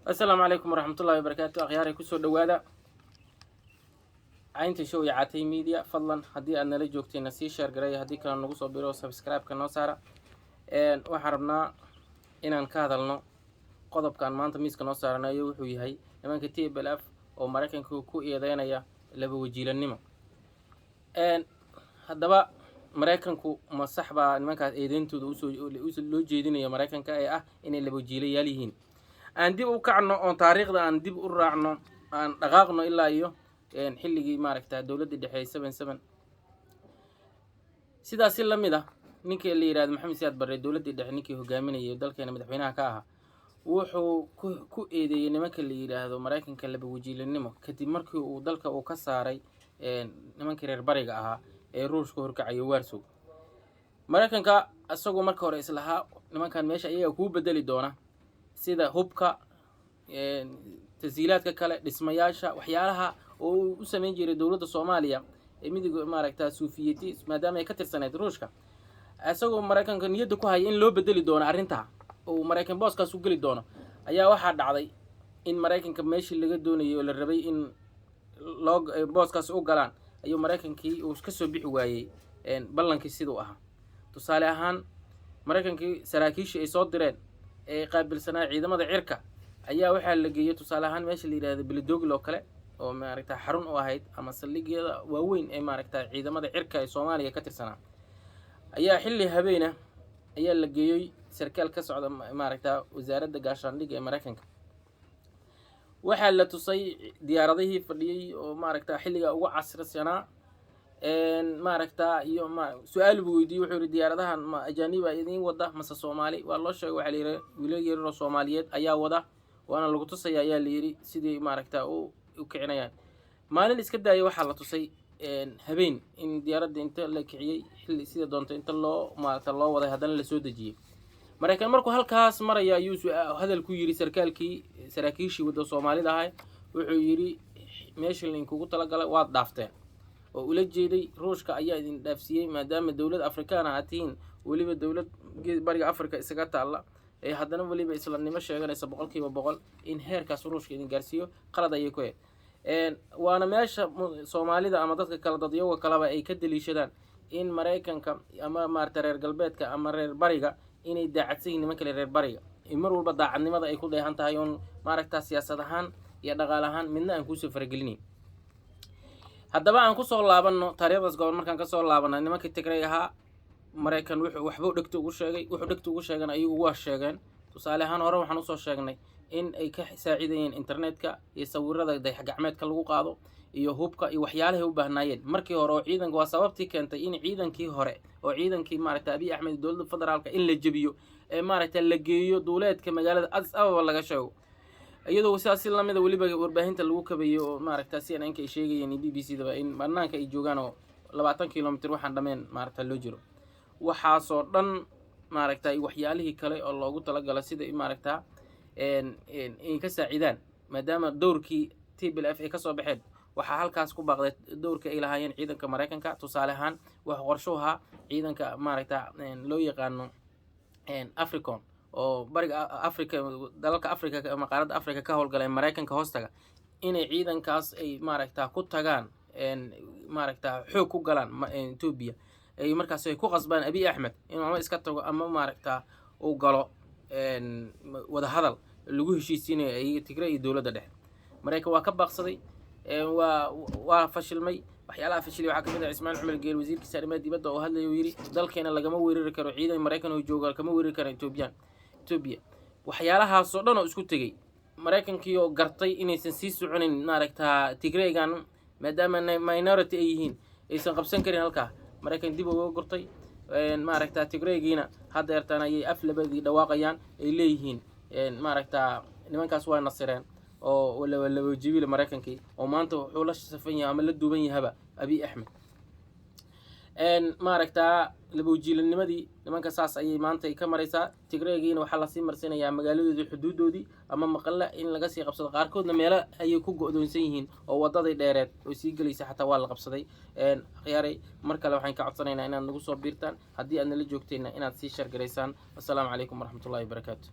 السلام عليكم ورحمة الله وبركاته. أخياري كسر دوادا عينتي شو يعطي ميديا فضلا هدي أنا لجوكتي نسي شير قرية هدي كان نقص بيرو سبسكرايب كنا سارة وحربنا إن نكاذلنا قضب كان ما أنت ميس كنا سارنا يوحي هاي لما كتير بلاف أو مريكان كو إيدينا يا لبوجيل النما هذا بقى مريكان كو مصحبة لما كانت إيدين تدوسو لوجيدين يا مريكان كأي إن لبوجيل يليهن aan dib u kacno oo taariikhda aan dib u raacno aan dhaqaaqno ilaa iyo xilligii maaragtaa dawladda dhexe 77 sidaas la mid ah ninkii la yiraahdo Maxamed Siyaad Barre dawladda dhexe ninkii hogaaminayay dalkeena madaxweynaha ka ahaa wuxuu ku eedeeyay nimanka la yiraahdo Mareykanka laba wajiilanimo kadib markii uu dalka uu ka saaray nimankii reer bariga ahaa ee Ruushka horkacayo Warsaw Mareykanka asagoo marka hore islaha nimankan meesha ayaga ku bedeli doona sida hubka tasiilaadka kale dhismayaasha waxyaalaha oo u sameyn jiray dawladda Soomaaliya ee midiga maaragtaa Suufiyiintii maadaama ay ka tirsaneed Ruushka asagoo Mareykanka niyada ku hay in loo bedeli doono arinta oo Mareykan booskaas u gali doono ayaa waxa dhacday in Mareykanka meeshii laga doonayo la rabay in loo booskaas u galaan ayuu Mareykankii uu ka soo bixi waayay ballankii sidoo ahaa tusaale ahaan Mareykankii saraakiisha ay soo direen ee qaabilsanaa ciidamada cirka ayaa waxa la geeyay tusaale ahaan meesha la yiraahdo Beledoglo kale oo maaragtaa xarun u ahayd ama saldhigyada waaweyn ee maaragtaa ciidamada cirka ee Soomaaliya ka tirsanaa ayaa xilli habeena ayaa la geeyay sarkaal ka socda maaragtaa wasaaradda gaashaandhigga ee Mareykanka waxa la tusay diyaaradihii fadhiyay oo maaragtaa xilliga ugu casrisanaa maaragtaa iyo su'aal buu weydiiyay wuxuu yiri diyaaradahan ma ajaaniba idin wada mase Soomaali waa loo sheegay waxa la yiri wiilal yar oo Soomaaliyeed ayaa wada waana lagu tusay ayaa la yiri sidii maaragtaa u kicinayaan maalin iska daayay waxa la tusay habeen in diyaaradda inta la kiciyay xilli sida doonto inta loo maaragtaa loo waday hadana la soo dajiyay Mareykan markuu halkaas maraya ayuu hadal ku yiri saraakiishii wada Soomaalida ahaa wuxuu yiri meesha linkugu talagalay waad dhaafteen oo ula jeeday Ruushka ayaa idin dhaafsiyay maadaama dawlad Afrikaan ahaatiin waliba dawlad bariga Afrika isaga taala ee haddana waliba islaamnimo sheeganaysa 100% in heerkaas Ruushka idin gaarsiyo qalad ayay ku waana meesha Soomaalida ama dadka kala dadyoga kalaba ay ka daliishadaan in Mareykanka ama maarta reer galbeedka ama reer bariga inay daacadsan nimanka reer bariga mar walba daacadnimada ay ku dheehan tahay oo maaragtaa siyaasad ahaan iyo dhaqaale ahaan midna aan ku soo faragelinin haddaba aan ku soo laabano taariikhdaas goor markaan ka soo laabano nimanka Tigray ahaa Mareykan wuxuu waxba dhagto ugu sheegay ayuu waa sheegeen tusaale ahaan hore waxaan u soo sheegnay in ay ka saacidayeen internetka iyo sawirada dayax-gacmeedka lagu qaado iyo hubka iyo waxyaalaha u baahnaayeen markii hore oo ciidanka waa sababtii keentay in ciidankii hore oo ciidankii maaragtaa Abiy Ahmed dawladda federaalka in la jabiyo ee maaragtaa la geeyo dawladka magaalada Addis Ababa laga sheego iyadoo sidaas la mid ah waliba warbaahinta lagu kabayo oo maaragtaa CNN ka sheegayeen BBC-da in barnaamijka ay joogaan oo 20 kilomitir waxaan dhameen maaragtaa loo jiro waxa soo dhan maaragtaa waxyaalihii kale oo loogu talagalay sida maaragtaa in ka saacidaan maadaama doorkii TPLF ay ka soo baxeen waxa halkaas ku baaqday doorka ay lahaayeen ciidanka Mareykanka tusaale ahaan wax qorshaha ciidanka maaragtaa loo yaqaano Africom oo bariga Afrika dalalka Afrika ama qaaradda Afrika ka howlgalay Mareykanka hoostaga inay ciidankaas ay maaragtaa ku tagaan maaragtaa xoog ku galaan Ethiopia ay markaas ay ku qasbaan Abiy Ahmed inuu ama iska tago ama maaragtaa uu galo wada hadal lagu heshiisiinayo ay Tigray iyo dawladda dhexe Mareykan waa ka baaqsaday waa fashilmay waxyaalaha fashilay waxa kamid ah Ismaaciil Cumar Geel wasiirkiisa arrimaha dibadda oo hadlay oo yiri dalkeena lagama weerari karo ciidan Mareykan oo jooga kama weerari karo Ethiopia waxyaalahaas oo dhan oo isku tagay Mareykankii oo gartay inaysan sii soconin maaragtaa Tigraygan maadaama minority ay yihiin aysan qabsan karin halka Mareykan dib uga gurtay maaragtaa Tigraygiina hadda yartaan ayay aflabadii dhawaaqayaan ay leeyihiin maaragtaa nimankaas waa nasireen oo wala wajibil Mareykankii oo maanta wuxuu la safan yahay ama la duuban yahay Abiy Ahmed maaragtaa laba wajiilnimadii nimanka saas ayay maanta ay ka maraysaa Tigraygiina waxa la sii marsinayaa magaaladoodii xuduudoodii ama maqalla in laga sii qabsado qaarkoodna meelo ayay ku go'doonsan yihiin oo wadadii dheereed oo sii galaysa xataa waa la qabsaday khiyaaray mar kale waxaan ka codsanaynaa inaad nagu soo biirtaan haddii aad nala joogtayna inaad sii share gareysaan. Assalaamu calaykum waraxmatullaahi wabarakaatuh.